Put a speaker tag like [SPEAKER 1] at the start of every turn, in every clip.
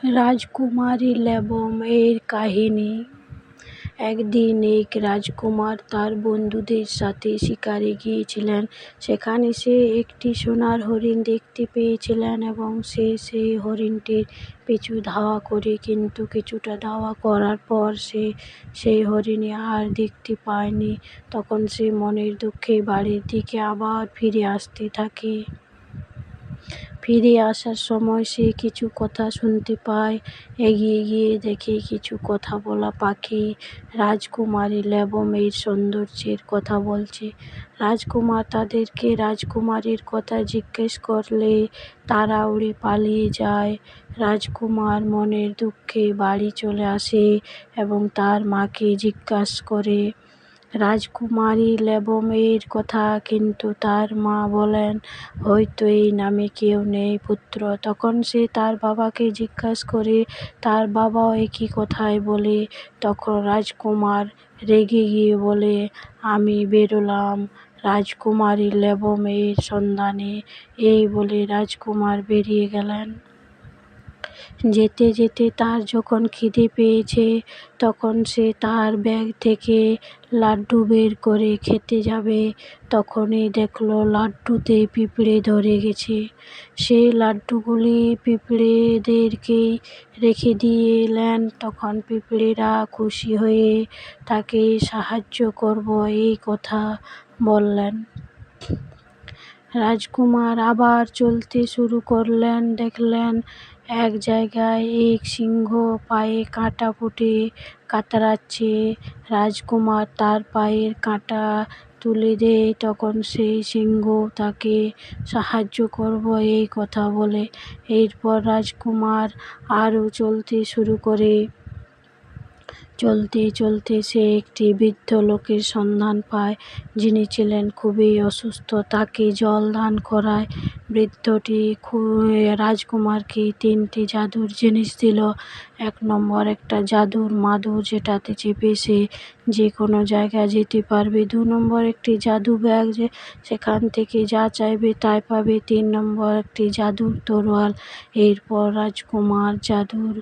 [SPEAKER 1] রাজকুমারী ল্যাবম এর কাহিনী। একদিন এক রাজকুমার তার বন্ধুদের সাথে শিকারে গিয়েছিলেন। সেখানে সে একটি সোনার হরিণ দেখতে পেয়েছিলেন এবং সে সেই হরিণটির পিছু ধাওয়া করে, কিন্তু কিছুটা ধাওয়া করার পর সে সেই হরিণী আর দেখতে পায়নি। তখন সে মনের দুঃখে বাড়ির দিকে আবার ফিরে আসতে থাকে। ফিরে আসার সময় সে কিছু কথা শুনতে পায়। এগিয়ে গিয়ে দেখে কিছু কথা বলা পাখি রাজকুমারী ল্যাবম এর সৌন্দর্যের কথা বলছে। রাজকুমার তাদেরকে রাজকুমারীর কথা জিজ্ঞেস করলে তারা উড়ে পালিয়ে যায়। রাজকুমার মনের দুঃখে বাড়ি চলে আসে এবং তার মাকে জিজ্ঞাসা করে রাজকুমারী ল্যাবম এর কথা, কিন্তু তার মা বলেন, হয়তো এই নামে কেউ নেই পুত্র। তখন সে তার বাবাকে জিজ্ঞাসা করে, তার বাবাও একই কথাই বলে। তখন রাজকুমার রেগে গিয়ে বলে, আমি বেরোলাম রাজকুমারী ল্যাবম এর সন্ধানে। এই বলে রাজকুমার বেরিয়ে গেলেন। যেতে যেতে তার যখন খিদে পেয়েছে, তখন সে তার ব্যাগ থেকে লাড্ডু বের করে খেতে যাবে। তখনই দেখল লাড্ডুতে পিঁপড়ে ধরে গেছে। সেই লাড্ডুগুলি পিঁপড়েদেরকেই রেখে দিয়ে এলেন। তখন পিঁপড়েরা খুশি হয়ে তাকে সাহায্য করব এই কথা বললেন। রাজকুমার আবার চলতে শুরু করলেন। দেখলেন এক জায়গায় এক সিংহ পায়ে কাঁটা ফুটে কাতরাচ্ছে। রাজকুমার তার পায়ের কাঁটা তুলে দেয়। তখন সেই সিংহ তাকে সাহায্য করব এই কথা বলে। এরপর রাজকুমার আরও চলতে শুরু করে। চলতে চলতে সে একটি বৃদ্ধ লোকের সন্ধান পায়, যিনি ছিলেন খুবই অসুস্থ। তাকে জল দান করায়। বৃদ্ধটি রাজকুমারকে 3টি জাদুর জিনিস দিল। 1 নম্বর একটা জাদুর মাদুর, যেটাতে চেপে সে যে কোনো জায়গায় যেতে পারবে। 2 নম্বর একটি জাদু ব্যাগ, যে সেখান থেকে যা চাইবে তাই পাবে। 3 নম্বর একটি জাদুর তরোয়াল। এরপর রাজকুমার জাদুর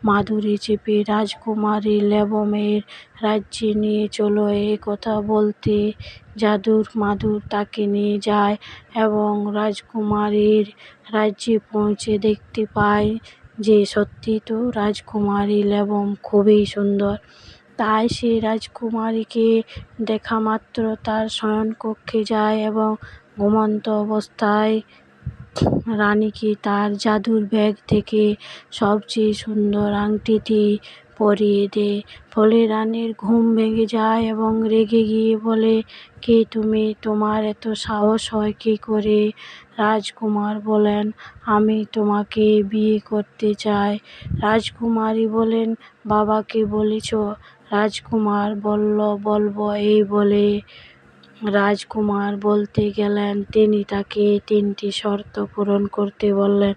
[SPEAKER 1] মাদুরে চেপে রাজকুমারী ল্যাবম এর রাজ্যে নিয়ে চলো এই কথা বলতে জাদুর মাদুর তাকে নিয়ে যায় এবং রাজকুমারীর রাজ্যে পৌঁছে দেখতে পায় যে সত্যি তো রাজকুমারী ল্যাবম খুবই সুন্দর। তাই সে রাজকুমারীকে দেখা মাত্র তার শয়নকক্ষে যায় এবং ঘুমন্ত অবস্থায় রানীকে তার জাদুর ব্যাগ থেকে সবচেয়ে সুন্দর আংটিটি পরিয়ে দেয়। ফলে রানীর ঘুম ভেঙে যায় এবং রেগে গিয়ে বলে, কে তুমি? তোমার এত সাহস হয় কী করে? রাজকুমার বলেন, আমি তোমাকে বিয়ে করতে চাই। রাজকুমারী বলেন, বাবাকে বলেছ? রাজকুমার বলল, বলবো এই বলে রাজকুমার বলতে গেলেন তিনি তাকে 3টি শর্ত পূরণ করতে বললেন।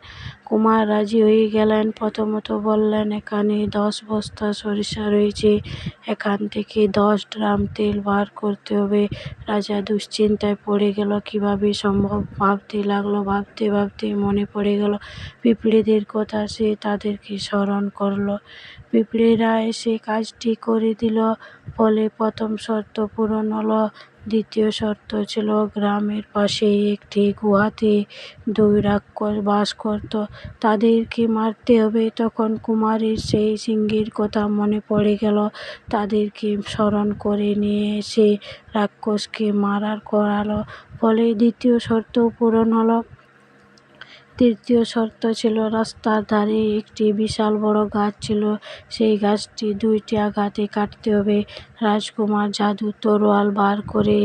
[SPEAKER 1] কুমার রাজি হয়ে গেলেন। প্রথমত বললেন, এখানে 10 বস্তা সরিষা রয়েছে, এখান থেকে 10 ড্রাম তেল বার করতে হবে। রাজা দুশ্চিন্তায় পড়ে গেল, কিভাবে সম্ভব? ভাবতে লাগলো। ভাবতে ভাবতে মনে পড়ে গেল পিঁপড়েদের কথা। সে তাদেরকে স্মরণ করল। পিঁপড়েরা এসে কাজটি করে দিল। ফলে প্রথম শর্ত পূরণ হলো। দ্বিতীয় শর্ত ছিল, গ্রামের পাশে একটি গুহাতে 2 রাক্ষস বাস করত, তাদেরকে মারতে হবে। তখন কুমারীর সেই সিংহের কথা মনে পড়ে গেল। তাদেরকে স্মরণ করে নিয়ে এসে রাক্ষসকে মারার করালো। ফলে দ্বিতীয় শর্তও পূরণ হলো। তৃতীয় শর্ত ছিল, রাস্তার ধারে একটি বিশাল বড় গাছ ছিল, সেই গাছটি 2টি আঘাতে কাটতে হবে। রাজকুমার জাদুর তরোয়াল বার করে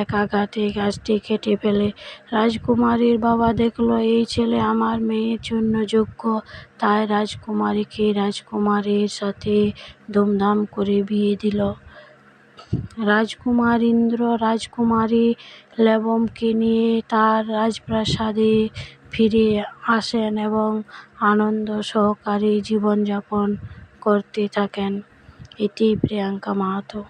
[SPEAKER 1] এক আঘাতে গাছটি কেটে ফেলে। রাজকুমারীর বাবা দেখল, এই ছেলে আমার মেয়ের জন্য যোগ্য। তাই রাজকুমারীকে রাজকুমারের সাথে ধুমধাম করে বিয়ে দিল। রাজকুমার ইন্দ্র রাজকুমারী ল্যাবমকে নিয়ে তার রাজপ্রাসাদে ফিরে আসেন এবং আনন্দ সহকারে জীবনযাপন করতে থাকেন। এটি প্রিয়াঙ্কা মাহাতো।